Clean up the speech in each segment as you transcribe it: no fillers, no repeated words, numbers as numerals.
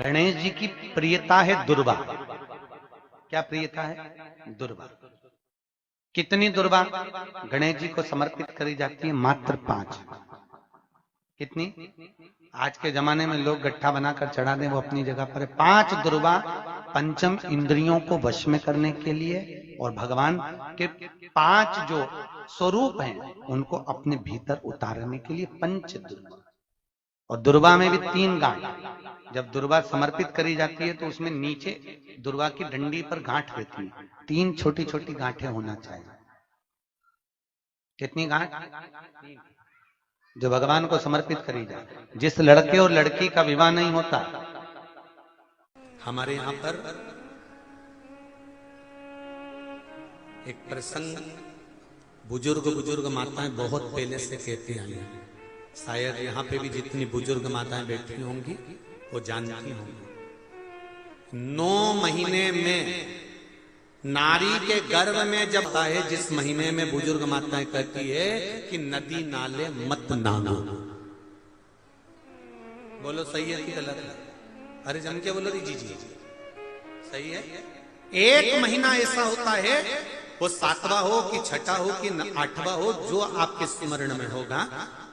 गणेश जी की प्रियता है दुर्वा। क्या प्रियता है? दुर्वा। कितनी दुर्वा गणेश जी को समर्पित करी जाती है? मात्र 5। कितनी? आज के जमाने में लोग गट्ठा बनाकर चढ़ा दें, वो अपनी जगह पर है। 5 दुर्वा पंचम इंद्रियों को वश में करने के लिए और भगवान के 5 जो स्वरूप हैं उनको अपने भीतर उतारने के लिए पंच दुर्वा। और दुर्वा में भी 3 गांठ। जब दुर्वा समर्पित करी जाती है तो उसमें नीचे दुर्वा की डंडी पर गांठ रहती है, 3 छोटी छोटी गांठें होना चाहिए। कितनी गांठ? जो भगवान को समर्पित करी जाए। जिस लड़के और लड़की का विवाह नहीं होता, हमारे यहां पर एक प्रसंग बुजुर्ग माताएं बहुत पहले से कहती आई हैं, शायद यहाँ पे भी जितनी बुजुर्ग माताएं बैठी होंगी वो जानती होंगी। 9 महीने में नारी के गर्भ में जब है, जिस महीने में बुजुर्ग माताएं कहती है कि नदी नाले मत नागो। बोलो सही है कि गलत है? अरे जम के बोलो जी जी सही है। 1 महीना ऐसा होता है, वो 7वां हो कि 6ठा हो कि 8वां हो, जो आपके स्मरण में होगा।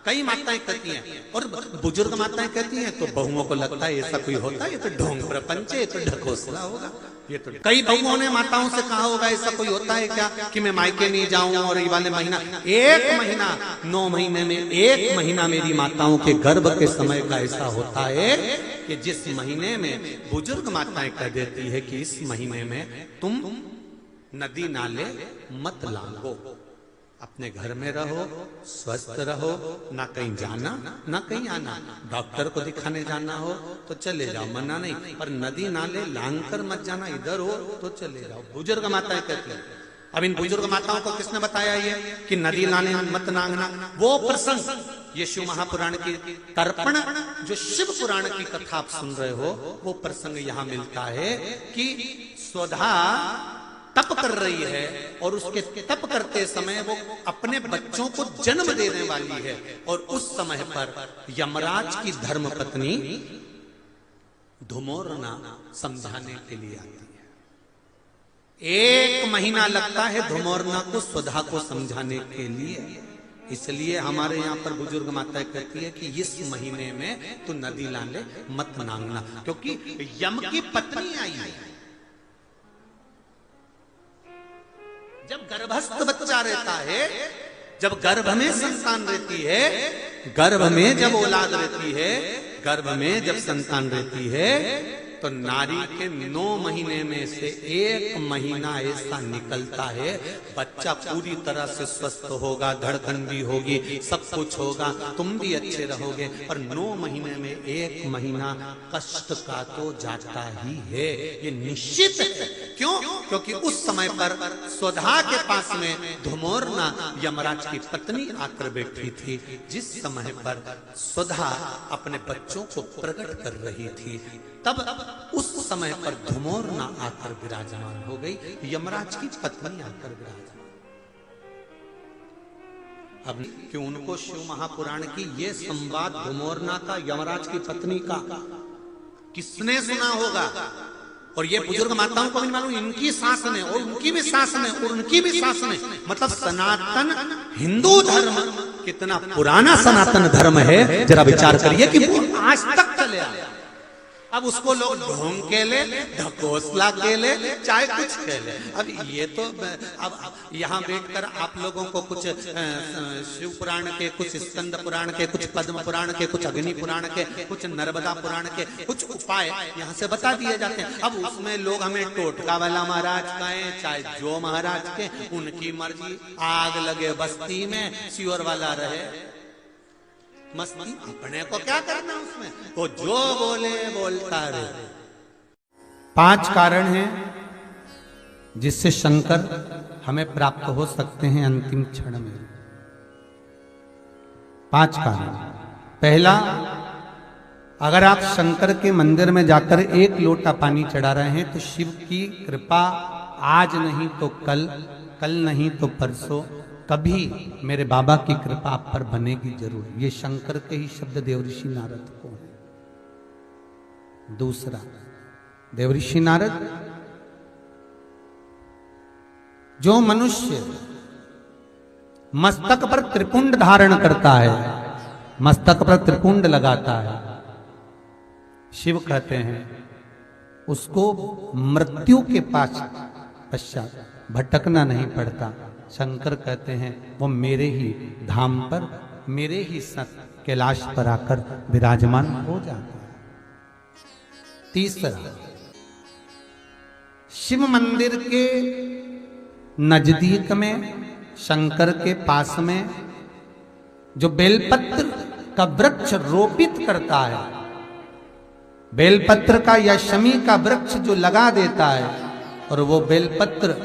कई माताएं कहती हैं और बुजुर्ग माताएं कहती हैं तो बहुओं को लगता है ऐसा कोई होता है, ये तो ढोंग प्रपंच है, ये तो ढकोसला होगा। ये तो कई बहुओं ने माताओं से कहा होगा ऐसा कोई होता है क्या कि मैं मायके नहीं जाऊं और ये वाले महीना 1 महीना 9 महीने में 1 महीना मेरी माताओं के गर्भ के समय का ऐसा होता है कि जिस महीने में बुजुर्ग माताएं कह देती है कि इस महीने में तुम नदी नाले मत लांघो, अपने घर में रहो, स्वस्थ रहो, ना कहीं जाना ना कहीं आना। डॉक्टर को दिखाने जाना हो तो चले जाओ, मना नहीं, पर नदी नाले लांघ कर मत जाना। इधर हो तो चले जाओ। बुजुर्ग माताएं कहती हैं। अब इन बुजुर्ग माताओं को किसने बताया ये कि नदी नाले मत नांगना? वो प्रसंग ये शिव महापुराण की तर्पण, जो शिव पुराण की कथा आप सुन रहे हो, वो प्रसंग यहां मिलता है कि स्वधा तप कर रही है और उसके तप करते समय वो अपने बच्चों को जन्म देने वाली है, और उस समय पर यमराज की धर्म पत्नी धुमोरना समझाने के लिए आती है। 1 महीना लगता है धुमोरना को स्वधा को समझाने के लिए। इसलिए हमारे यहाँ पर बुजुर्ग माताएं कहती है कि इस महीने में तो नदी नाले मत नांगना, क्योंकि यम की पत्नी आई है। जब गर्भस्थ बच्चा रहता है, जब गर्भ में संतान रहती है, गर्भ में जब औलाद रहती है, गर्भ में जब संतान रहती है, तो नारी के 9 महीने में से 1 महीना ऐसा निकलता है, बच्चा पूरी तरह से स्वस्थ होगा, धड़कन भी होगी, सब कुछ होगा, तुम भी अच्छे रहोगे। पर 9 महीने में 1 महीना कष्ट का तो जाता ही है, ये निश्चित है। क्यों? क्योंकि उस समय पर स्वधा के पास में धुमोरना यमराज की पत्नी आकर बैठी थी, जिस समय पर स्वधा अपने बच्चों को प्रकट कर रही थी, तब उस समय पर धुमोरना आकर विराजमान हो गई, यमराज की पत्नी आकर विराजमान। अब कि उनको शिव महापुराण की ये संवाद धुमोरना का यमराज की पत्नी का किसने सुना होगा? और ये बुजुर्ग माताओं को भी मालूम, इनकी सास ने और उनकी भी सास ने और उनकी भी सास ने, मतलब सनातन हिंदू धर्म कितना पुराना सनातन धर्म है, जरा विचार करिए कि वो आज तक चले आया। अब उसको लोग ढोंग के ले, ढकोसला के ले, चाहे कुछ के ले। अब ये तो अब यहाँ बैठकर आप लोगों को कुछ शिव पुराण के, कुछ स्कंद पुराण के, कुछ पद्म पुराण के, कुछ अग्नि पुराण के, कुछ नर्मदा पुराण के कुछ उपाय यहाँ से बता दिए जाते हैं। अब उसमें लोग हमें टोटका वाला महाराज कहें, चाहे जो महाराज के, उनकी मर्जी। आग लगे बस्ती में, सियोर वाला रहे मस्ती, अपने को क्या करना उसमें, वो जो बोले बोलता रहे। 5 कारण हैं जिससे शंकर हमें प्राप्त हो सकते हैं अंतिम क्षण में। 5 कारण। पहला, अगर आप शंकर के मंदिर में जाकर 1 लोटा पानी चढ़ा रहे हैं तो शिव की कृपा आज नहीं तो कल, कल नहीं तो परसों, कभी मेरे बाबा की कृपा आप पर बनेगी जरूर। ये शंकर के ही शब्द देवऋषि नारद को है। दूसरा, देवऋषि नारद, जो मनुष्य मस्तक पर त्रिपुंड धारण करता है, मस्तक पर त्रिपुंड लगाता है, शिव कहते हैं उसको मृत्यु के पश्चात भटकना नहीं पड़ता। शंकर कहते हैं वो मेरे ही धाम पर, मेरे ही सत कैलाश पर आकर विराजमान हो जाता है। तीसरा, शिव मंदिर के नजदीक में, शंकर के पास में जो बेलपत्र का वृक्ष रोपित करता है, बेलपत्र का या शमी का वृक्ष जो लगा देता है और वो बेलपत्र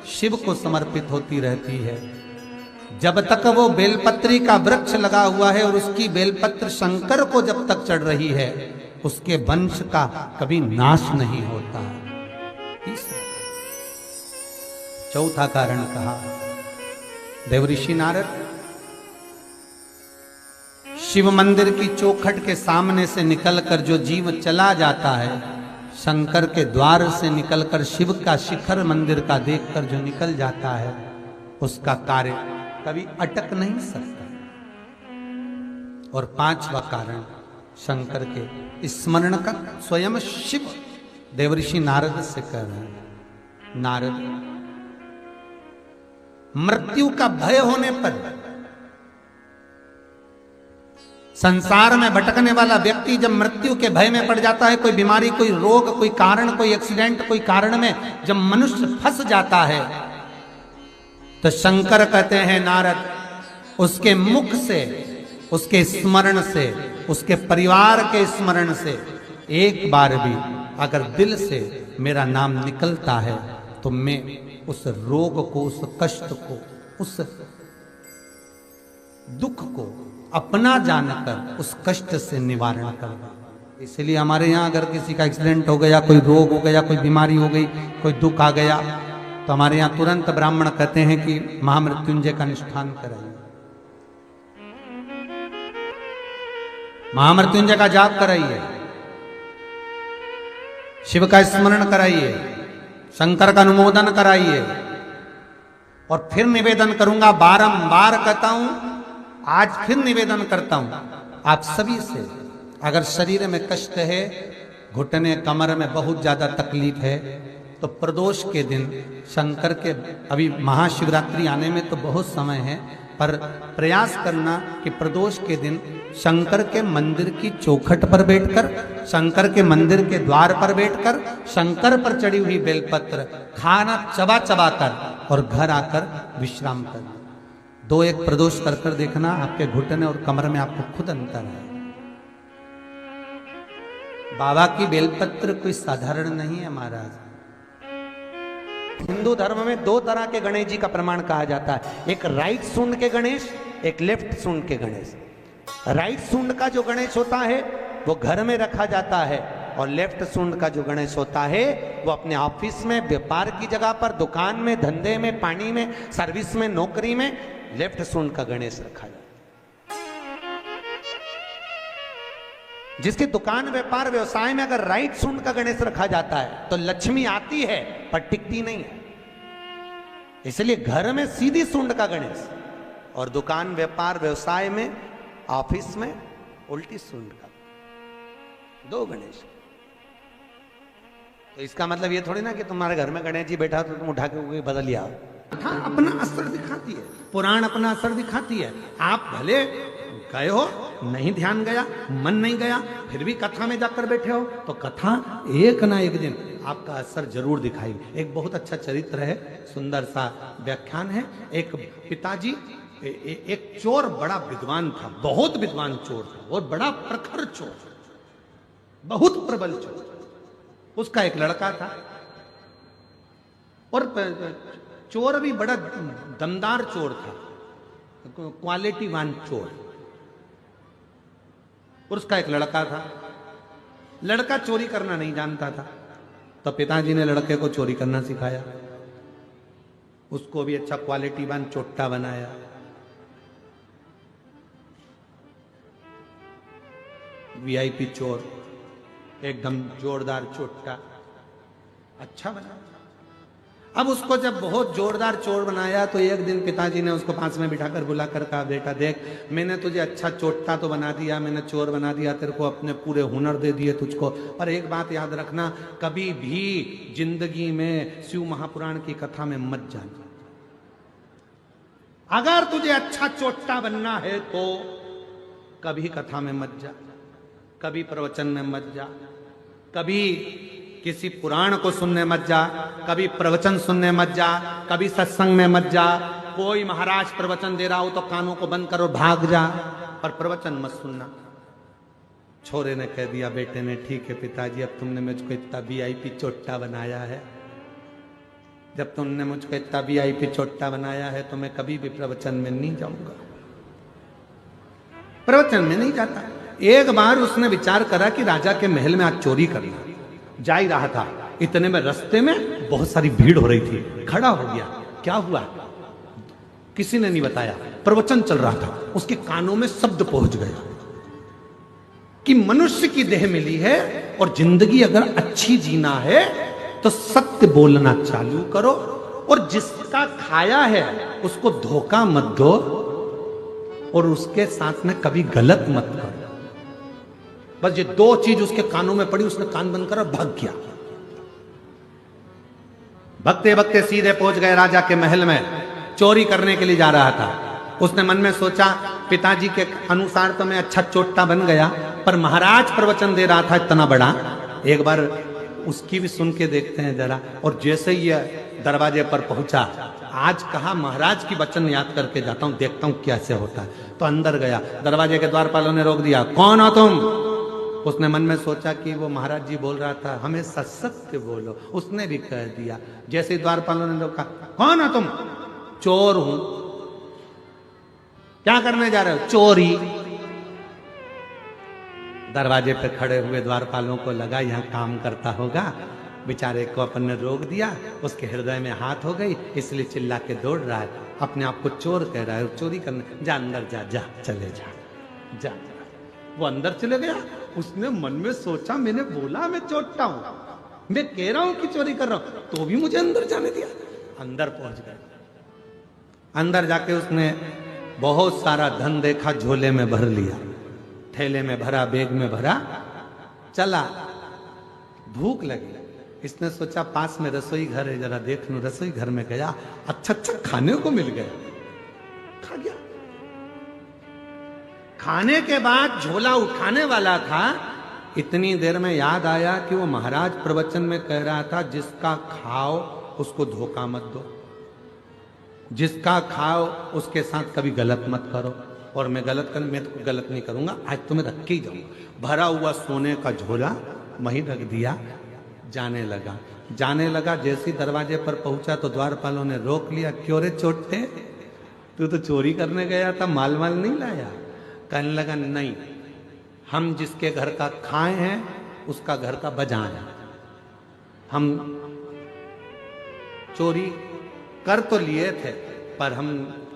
शिव को समर्पित होती रहती है, जब तक वो बेलपत्री का वृक्ष लगा हुआ है और उसकी बेलपत्र शंकर को जब तक चढ़ रही है, उसके वंश का कभी नाश नहीं होता है। चौथा कारण कहा देवऋषि नारद, शिव मंदिर की चौखट के सामने से निकलकर जो जीव चला जाता है, शंकर के द्वार से निकलकर शिव का शिखर मंदिर का देखकर जो निकल जाता है, उसका कार्य कभी अटक नहीं सकता। और पांचवा कारण शंकर के स्मरण का स्वयं शिव देवऋषि नारद से कह रहे हैं, नारद, मृत्यु का भय होने पर संसार में भटकने वाला व्यक्ति जब मृत्यु के भय में पड़ जाता है, कोई बीमारी, कोई रोग, कोई कारण, कोई एक्सीडेंट, कोई कारण में जब मनुष्य फंस जाता है, तो शंकर कहते हैं नारद, उसके मुख से, उसके स्मरण से, उसके परिवार के स्मरण से एक बार भी अगर दिल से मेरा नाम निकलता है तो मैं उस रोग को, उस कष्ट को, उस दुख को अपना जानकर उस कष्ट से निवारण करना। इसलिए हमारे यहाँ अगर किसी का एक्सीडेंट हो गया, कोई रोग हो गया, कोई बीमारी हो गई, कोई दुख आ गया, तो हमारे यहाँ तुरंत ब्राह्मण कहते हैं कि महामृत्युंजय का अनुष्ठान कराइए, महामृत्युंजय का जाप कराइए, शिव का स्मरण कराइए, शंकर का अनुमोदन कराइए। और फिर निवेदन करूंगा, बारंबार कहता हूं, आज फिर निवेदन करता हूं आप सभी से, अगर शरीर में कष्ट है, घुटने कमर में बहुत ज्यादा तकलीफ है, तो प्रदोष के दिन शंकर के, अभी महाशिवरात्रि आने में तो बहुत समय है, पर प्रयास करना कि प्रदोष के दिन शंकर के मंदिर की चौखट पर बैठकर, शंकर के मंदिर के द्वार पर बैठकर, शंकर पर चढ़ी हुई बेलपत्र खाना चबा चबा कर और घर आकर विश्राम करना। 2-1 प्रदोष कर कर देखना, आपके घुटने और कमर में आपको खुद अंतर है। बाबा की बेलपत्र कोई साधारण नहीं है महाराज। हिंदू धर्म में 2 तरह के गणेश जी का प्रमाण कहा जाता है, एक राइट सूंड के गणेश, एक लेफ्ट सूंड के गणेश। राइट सूंड का जो गणेश होता है वो घर में रखा जाता है, और लेफ्ट सूंड का जो गणेश होता है वो अपने ऑफिस में, व्यापार की जगह पर, दुकान में, धंधे में, पानी में, सर्विस में, नौकरी में लेफ्ट सूंड का गणेश रखा जाता है। जिसकी दुकान, व्यापार, व्यवसाय में अगर राइट सूंड का गणेश रखा जाता है तो लक्ष्मी आती है पर टिकती नहीं है। इसलिए घर में सीधी सूंड का गणेश, और दुकान, व्यापार, व्यवसाय में, ऑफिस में उल्टी सूंड का, 2 गणेश। तो इसका मतलब ये थोड़ी ना कि तुम्हारे घर में गणेश जी बैठा तो तुम उठा के बदल लिया। कथा अपना असर दिखाती है, पुराण अपना असर दिखाती है। आप भले गए हो, नहीं ध्यान गया, मन नहीं गया, फिर भी कथा में जाकर बैठे हो, तो कथा एक ना एक दिन आपका असर जरूर दिखाएगी। एक बहुत अच्छा चरित्र है, सुंदर सा व्याख्यान है। एक पिताजी, एक चोर बड़ा विद्वान था, बहुत विद्वान चोर था, और बड़ा प्रखर चोर, बहुत प्रबल चोर। उसका एक लड़का था, और चोर भी बड़ा दमदार चोर था, क्वालिटीवान चोर। और उसका एक लड़का था, लड़का चोरी करना नहीं जानता था, तो पिताजी ने लड़के को चोरी करना सिखाया, उसको भी अच्छा क्वालिटीवान चोट्टा बनाया। वीआईपी चोर, एकदम जोरदार चोटा, अच्छा बना। अब उसको जब बहुत जोरदार चोर बनाया तो एक दिन पिताजी ने उसको पास में बिठाकर बुलाकर कहा, बेटा देख, मैंने तुझे अच्छा चोटा तो बना दिया, मैंने चोर बना दिया, तेरे को अपने पूरे हुनर दे दिए तुझको, पर एक बात याद रखना, कभी भी जिंदगी में शिव महापुराण की कथा में मत जाना। अगर तुझे अच्छा चोटा बनना है तो कभी कथा में मत जा, कभी प्रवचन में मत जा, कभी किसी पुराण को सुनने मत जा, कभी प्रवचन सुनने मत जा, कभी सत्संग में मत जा। कोई महाराज प्रवचन दे रहा हो तो कानों को बंद करो, भाग जा, पर प्रवचन मत सुनना। छोरे ने कह दिया बेटे ने, ठीक है पिताजी, अब तुमने मुझको इतना वीआईपी चोटा बनाया है, जब तुमने मुझको इतना वीआईपी चोटा बनाया है तो मैं कभी भी प्रवचन में नहीं जाऊंगा, प्रवचन में नहीं जाता। एक बार उसने विचार करा कि राजा के महल में आज चोरी करना, जा ही रहा था, इतने में रास्ते में बहुत सारी भीड़ हो रही थी, खड़ा हो गया। क्या हुआ किसी ने नहीं बताया, प्रवचन चल रहा था, उसके कानों में शब्द पहुंच गया कि मनुष्य की देह मिली है और जिंदगी अगर अच्छी जीना है तो सत्य बोलना चालू करो, और जिसका खाया है उसको धोखा मत दो, और उसके साथ में कभी गलत मत करो। बस ये दो चीज उसके कानों में पड़ी, उसने कान बंद करा, भाग गया। भगते भगते सीधे पहुंच गए राजा के महल में, चोरी करने के लिए जा रहा था। उसने मन में सोचा, पिताजी के अनुसार तो मैं अच्छा चोटा बन गया, पर महाराज प्रवचन दे रहा था इतना बड़ा, एक बार उसकी भी सुन के देखते हैं जरा। और जैसे ही दरवाजे पर पहुंचा, आज कहा महाराज की वचन याद करके जाता हूं, देखता हूं कैसे होता है। तो अंदर गया, दरवाजे के द्वारपालों ने रोक दिया, कौन हो तुम? उसने मन में सोचा कि वो महाराज जी बोल रहा था, हमें सत्य बोलो, उसने भी कह दिया। जैसे ही द्वारपालों ने रोका, कौन हो तुम? चोर हूं। क्या करने जा रहे हो? चोरी। दरवाजे पे खड़े हुए द्वारपालों को लगा यहां काम करता होगा, बेचारे को अपन ने रोक दिया, उसके हृदय में हाथ हो गई, इसलिए चिल्ला के दौड़ रहा है, अपने आप को चोर कह रहा है, चोरी करने। जा अंदर जा, जा चले जा, जा। वो अंदर चले गया। उसने मन में सोचा, मैंने बोला मैं चोरता हूं, मैं कह रहा हूं कि चोरी कर रहा हूं, तो भी मुझे अंदर जाने दिया। अंदर पहुंच गए। अंदर जाके उसने बहुत सारा धन देखा, झोले में भर लिया, थैले में भरा, बैग में भरा, चला। भूख लगी, इसने सोचा पास में रसोई घर है, जरा देख लूं। रसोई घर में गया, अच्छा अच्छा खाने को मिल गया, खा गया। खाने के बाद झोला उठाने वाला था, इतनी देर में याद आया कि वो महाराज प्रवचन में कह रहा था, जिसका खाओ उसको धोखा मत दो, जिसका खाओ उसके साथ कभी गलत मत करो। और मैं तो गलत नहीं करूंगा, आज तुम्हें रख के ही जाऊंगा। भरा हुआ सोने का झोला वहीं रख दिया, जाने लगा। जैसे दरवाजे पर पहुंचा तो द्वारपालों ने रोक लिया, क्यों रे चोटे, तू तो चोरी करने गया था, माल नहीं लाया? कहने लगा, नहीं, हम जिसके घर का खाए हैं उसका घर का बजान है, हम चोरी कर तो लिए थे पर हम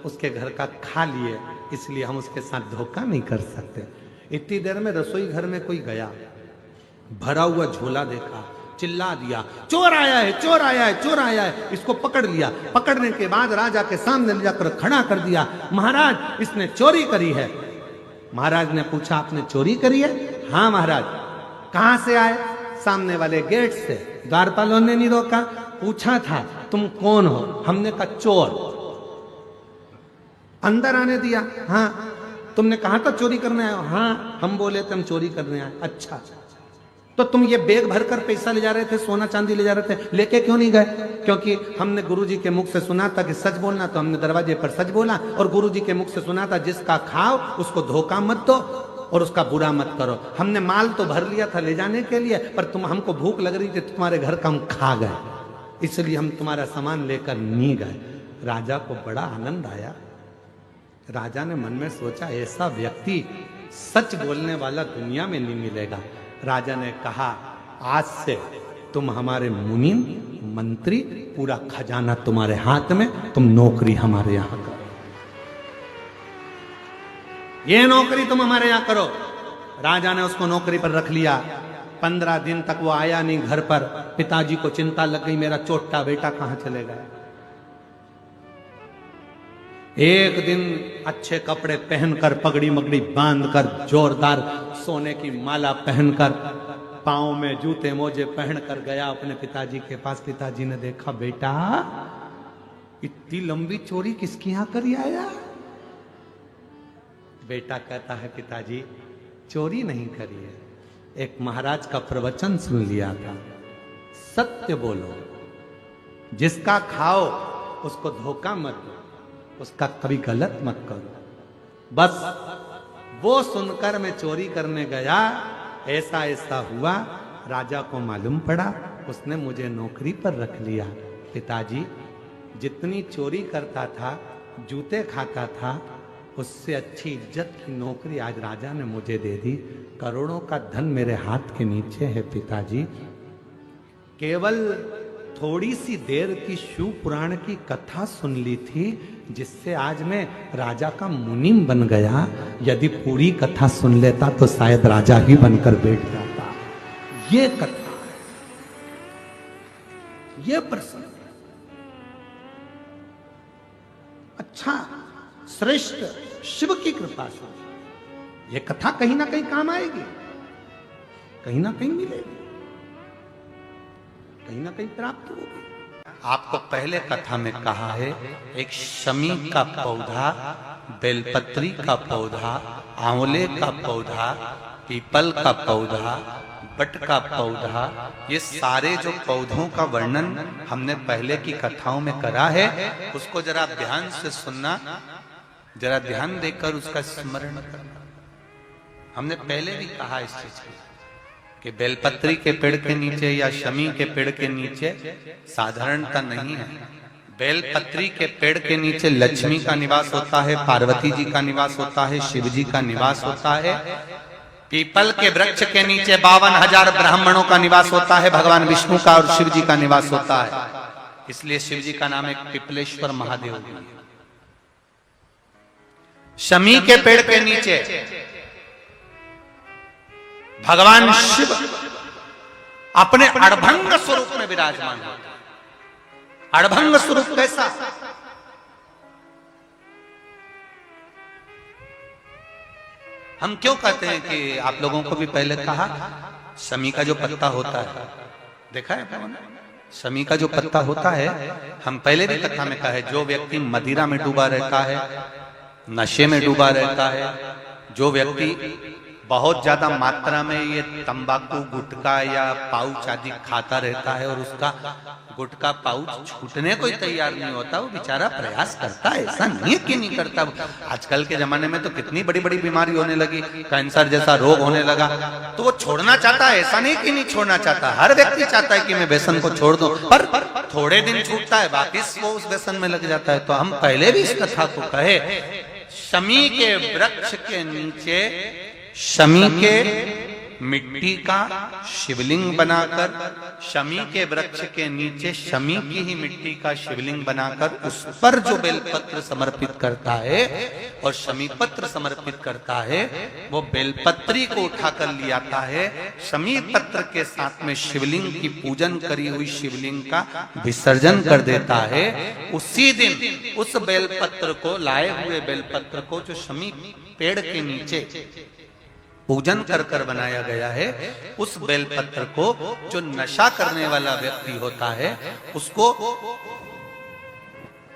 उसके घर का खा लिए, इसलिए हम उसके साथ धोखा नहीं कर सकते। इतनी देर में रसोई घर में कोई गया, भरा हुआ झोला देखा, चिल्ला दिया, चोर आया है, चोर आया है, चोर आया है। इसको पकड़ लिया। पकड़ने के बाद राजा के सामने ले जाकर खड़ा कर दिया। महाराज, इसने चोरी करी है। महाराज ने पूछा, आपने चोरी करी है? हाँ महाराज। कहां से आए? सामने वाले गेट से। द्वारपालों ने नहीं रोका, पूछा था तुम कौन हो? हमने कहा चोर। अंदर आने दिया। हाँ। तुमने कहा था चोरी करने आए हो? हाँ, हम बोले थे हम चोरी करने आए। अच्छा, तो तुम ये बैग भरकर पैसा ले जा रहे थे, सोना चांदी ले जा रहे थे, लेके क्यों नहीं गए? क्योंकि हमने गुरुजी के मुख से सुना था कि सच बोलना, तो हमने दरवाजे पर सच बोला। और गुरुजी के मुख से सुना था, जिसका खाओ उसको धोखा मत दो और उसका बुरा मत करो। हमने माल तो भर लिया था ले जाने के लिए, पर तुम हमको भूख लग रही थी, तुम्हारे घर का हम खा गए, इसलिए हम तुम्हारा सामान लेकर नहीं गए। राजा को बड़ा आनंद आया। राजा ने मन में सोचा, ऐसा व्यक्ति सच बोलने वाला दुनिया में नहीं मिलेगा। राजा ने कहा, आज से तुम हमारे मुनीम, मंत्री, पूरा खजाना तुम्हारे हाथ में, तुम नौकरी हमारे यहां करो, ये नौकरी तुम हमारे यहां करो। राजा ने उसको नौकरी पर रख लिया। 15 दिन तक वो आया नहीं घर पर। पिताजी को चिंता लग गई, मेरा चोटा बेटा कहां चले गए। एक दिन अच्छे कपड़े पहनकर, पगड़ी मगड़ी बांधकर, जोरदार सोने की माला पहनकर, पांव में जूते मोजे पहनकर गया अपने पिताजी के पास। पिताजी ने देखा, बेटा इतनी लंबी चोरी किसके यहां करी आया? बेटा कहता है, पिताजी चोरी नहीं करी है, एक महाराज का प्रवचन सुन लिया था, सत्य बोलो, जिसका खाओ उसको धोखा मत दो, उसका कभी गलत मत करो। बस वो सुनकर मैं चोरी करने गया, ऐसा ऐसा हुआ, राजा को मालूम पड़ा, उसने मुझे नौकरी पर रख लिया। पिताजी जितनी चोरी करता था, जूते खाता था, उससे अच्छी इज्जत की नौकरी आज राजा ने मुझे दे दी। करोड़ों का धन मेरे हाथ के नीचे है पिताजी। केवल थोड़ी सी देर की शिव पुराण की कथा सुन ली थी, जिससे आज मैं राजा का मुनीम बन गया। यदि पूरी कथा सुन लेता तो शायद राजा ही बनकर बैठ जाता। ये कथा, ये प्रसंग अच्छा, श्रेष्ठ, शिव की कृपा से ये कथा कहीं ना कहीं काम आएगी, कहीं ना कहीं मिलेगी, कहीं ना कहीं प्राप्त होगी। आपको पहले कथा में कहा है, एक शमी का पौधा, बेलपत्री का पौधा, आंवले का पौधा, पीपल का पौधा, बट का पौधा, ये सारे जो पौधों का वर्णन हमने पहले की कथाओं में करा है, उसको जरा ध्यान से सुनना, जरा ध्यान देकर उसका स्मरण करना। हमने पहले भी कहा इस चीज को कि बेलपत्री के पेड़ के नीचे या शमी के पेड़ के नीचे साधारणता नहीं है। बेलपत्री के पेड़ के नीचे लक्ष्मी का निवास होता है, पार्वती जी का निवास होता है, शिव जी का निवास होता है। पीपल के वृक्ष के नीचे 52,000 ब्राह्मणों का निवास होता है, भगवान विष्णु का और शिव जी का निवास होता है। इसलिए शिव जी का नाम एक पिपलेश्वर महादेव भी है। शमी के पेड़ के नीचे भगवान शिव अपने अड़भंग स्वरूप में विराजमान होते हैं। अड़भंग स्वरूप कैसा? हम क्यों कहते हैं कि आप लोगों को भी पहले कहा, शमी का जो पत्ता होता है, देखा है शमी का जो पत्ता होता है, हम पहले भी कथा में कहा है, जो व्यक्ति मदिरा में डूबा रहता है, नशे में डूबा रहता है, जो व्यक्ति बहुत ज्यादा मात्रा में ये तंबाकू, गुटखा या पाउच आदि खाता रहता है और उसका गुटखा पाउच छूटने को ही तैयार नहीं होता, वो बेचारा प्रयास करता है, ऐसा नहीं है कि नहीं करता। आजकल के जमाने में तो कितनी बड़ी बड़ी बीमारी होने लगी, कैंसर जैसा रोग होने लगा, तो वो छोड़ना चाहता है, ऐसा नहीं कि नहीं छोड़ना चाहता। हर व्यक्ति चाहता है कि मैं व्यसन को छोड़ दूं, पर थोड़े दिन छूटता है, वापिस वो उस व्यसन में लग जाता है। तो हम पहले भी इस कथा को कहे, शमी के वृक्ष के नीचे शमी के मिट्टी का शिवलिंग बनाकर, शमी के वृक्ष के नीचे शमी की ही मिट्टी का शिवलिंग बनाकर उस पर जो बेलपत्र समर्पित करता है और शमी पत्र समर्पित करता है, वो बेलपत्री को उठाकर ले आता है, शमी पत्र के साथ में शिवलिंग की पूजन करी हुई शिवलिंग का विसर्जन कर देता है। उसी दिन उस बेलपत्र को, लाए हुए बेलपत्र को जो शमी पेड़ के नीचे पूजन कर कर बनाया गया है, उस बेलपत्र को जो नशा करने वाला व्यक्ति होता है, उसको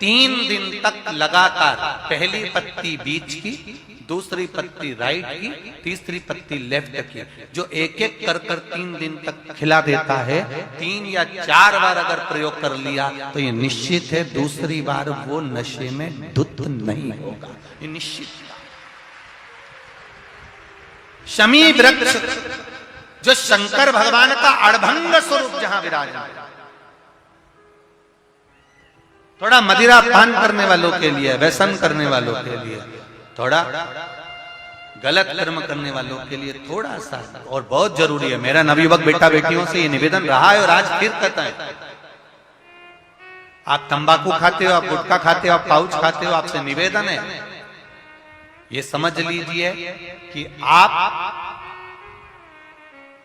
3 दिन तक लगातार पहली पत्ती बीच की, दूसरी पत्ती राइट की, तीसरी पत्ती लेफ्ट की, जो एक एक कर कर 3 दिन तक खिला देता है। 3 या 4 बार अगर प्रयोग कर लिया तो ये निश्चित है दूसरी बार वो नशे में धुत नहीं होगा, ये निश्चित। शमी वृक्ष जो शंकर भगवान का अड़भंग स्वरूप जहां विराजमान, थोड़ा मदिरा पान करने वालों के लिए, व्यसन करने वालों के लिए, थोड़ा गलत कर्म करने वालों के लिए थोड़ा सा और बहुत जरूरी है। मेरा नवयुवक बेटा बेटियों से ये निवेदन रहा है और आज फिर कहता है, आप तंबाकू खाते हो, आप गुटखा खाते हो, आप पाउच खाते हो, आपसे निवेदन है ये समझ लीजिए कि आप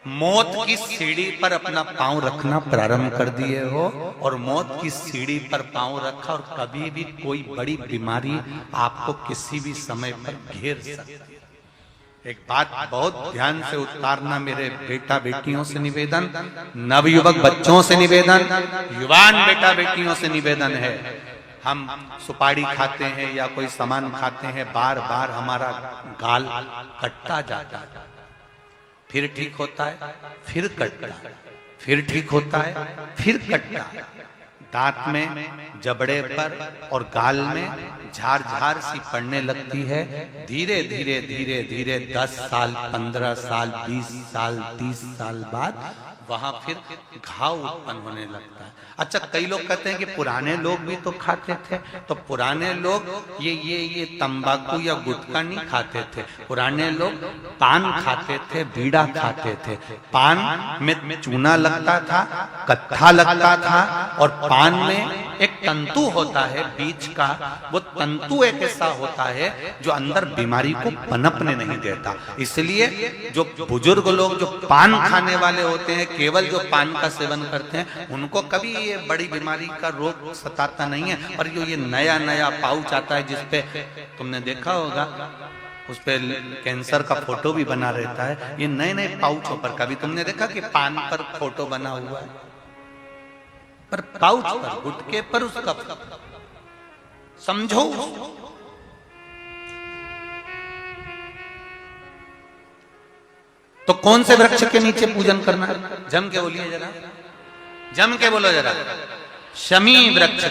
मौत की सीढ़ी पर अपना पांव रखना प्रारंभ कर दिए हो और मौत की सीढ़ी पर पांव रखा और कभी भी कोई बड़ी बीमारी आपको किसी भी समय पर घेर सकती है। एक बात बहुत ध्यान से उतारना मेरे बेटा बेटियों से निवेदन, नवयुवक बच्चों से निवेदन, युवान बेटा बेटियों से निवेदन है, हम सुपारी खाते हैं या कोई सामान खाते हैं, बार बार हमारा गाल कटता जाता है, फिर ठीक होता है, फिर कटता है, फिर ठीक होता है, फिर कटता है। दांत में, जबड़े पर और गाल में झार झार सी पड़ने लगती है। धीरे धीरे धीरे धीरे 10 साल, 15 साल, 20 साल, 30 साल बाद वहां फिर घाव उत्पन्न होने लगता है। अच्छा, कई लोग कहते हैं कि पुराने लोग भी तो खाते थे, तो पुराने लोग ये तंबाकू या गुटखा नहीं खाते थे, पुराने लोग पान खाते थे, बीड़ा खाते थे। पान में चूना लगता था, कत्था लगता था, और पान में एक तंतु होता है बीच का, वो तंतु एक ऐसा होता है जो अंदर बीमारी को पनपने नहीं देता। इसलिए जो बुजुर्ग लोग जो पान खाने वाले होते हैं, केवल जो पान का सेवन करते हैं, उनको कभी ये बड़ी बीमारी का रोग सताता नहीं है। और जो ये नया नया पाउच आता है जिसपे तुमने देखा होगा, उस पे कैंसर का फोटो भी बना रहता है, ये नए नए पाउचों पर कभी तुमने देखा कि पान पर फोटो बना हुआ है, पर पाउच पर, गुटके पर उसका समझो। तो कौन से वृक्ष के नीचे पूजन करना है? जम के बोलिए जरा, जम के बोलो जरा, शमी वृक्ष।